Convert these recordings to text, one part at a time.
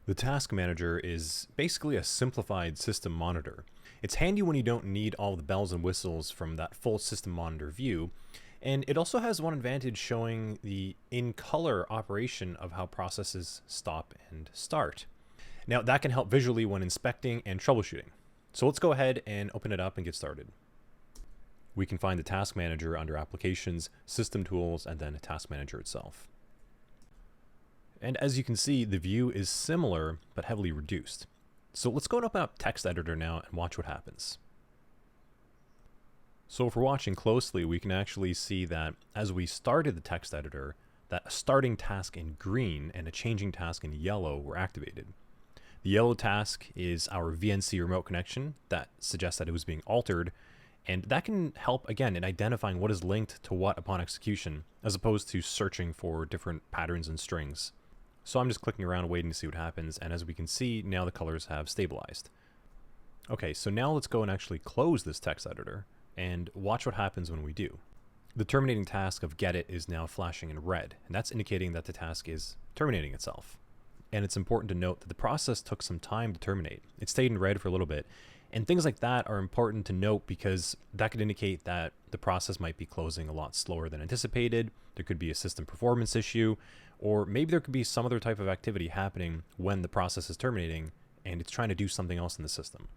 The task manager is basically a simplified system monitor. It's handy when you don't need all the bells and whistles from that full system monitor view, and it also has one advantage showing the in-color operation of how processes stop and start. Now that can help visually when inspecting and troubleshooting. So let's go ahead and open it up and get started. We can find the task manager under applications, system tools, and then task manager itself. And as you can see, the view is similar, but heavily reduced. So let's go and open up text editor now and watch what happens. So if we're watching closely, we can actually see that as we started the text editor, that a starting task in green and a changing task in yellow were activated. The yellow task is our VNC remote connection that suggests that it was being altered, and that can help again in identifying what is linked to what upon execution, as opposed to searching for different patterns and strings. So I'm just clicking around waiting to see what happens, and as we can see, now the colors have stabilized. Okay, so now let's go and actually close this text editor and watch what happens when we do. The terminating task of get it is now flashing in red, and that's indicating that the task is terminating itself. And it's important to note that the process took some time to terminate. It stayed in red for a little bit, and things like that are important to note because that could indicate that the process might be closing a lot slower than anticipated. There could be a system performance issue, or maybe there could be some other type of activity happening when the process is terminating and it's trying to do something else in the system.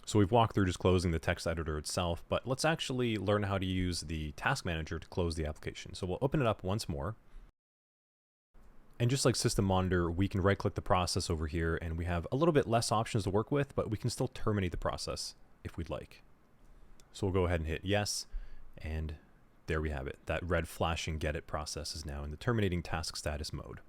So we've walked through just closing the text editor itself, but let's actually learn how to use the task manager to close the application. So we'll open it up once more. And just like System Monitor, we can right-click the process over here, and we have a little bit less options to work with, but we can still terminate the process if we'd like. So we'll go ahead and hit yes, and there we have it. That red flashing get it process is now in the terminating task status mode.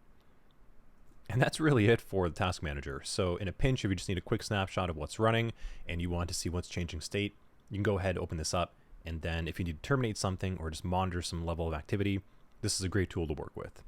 And that's really it for the task manager. So in a pinch, if you just need a quick snapshot of what's running and you want to see what's changing state, you can go ahead, open this up, and then if you need to terminate something or just monitor some level of activity, this is a great tool to work with.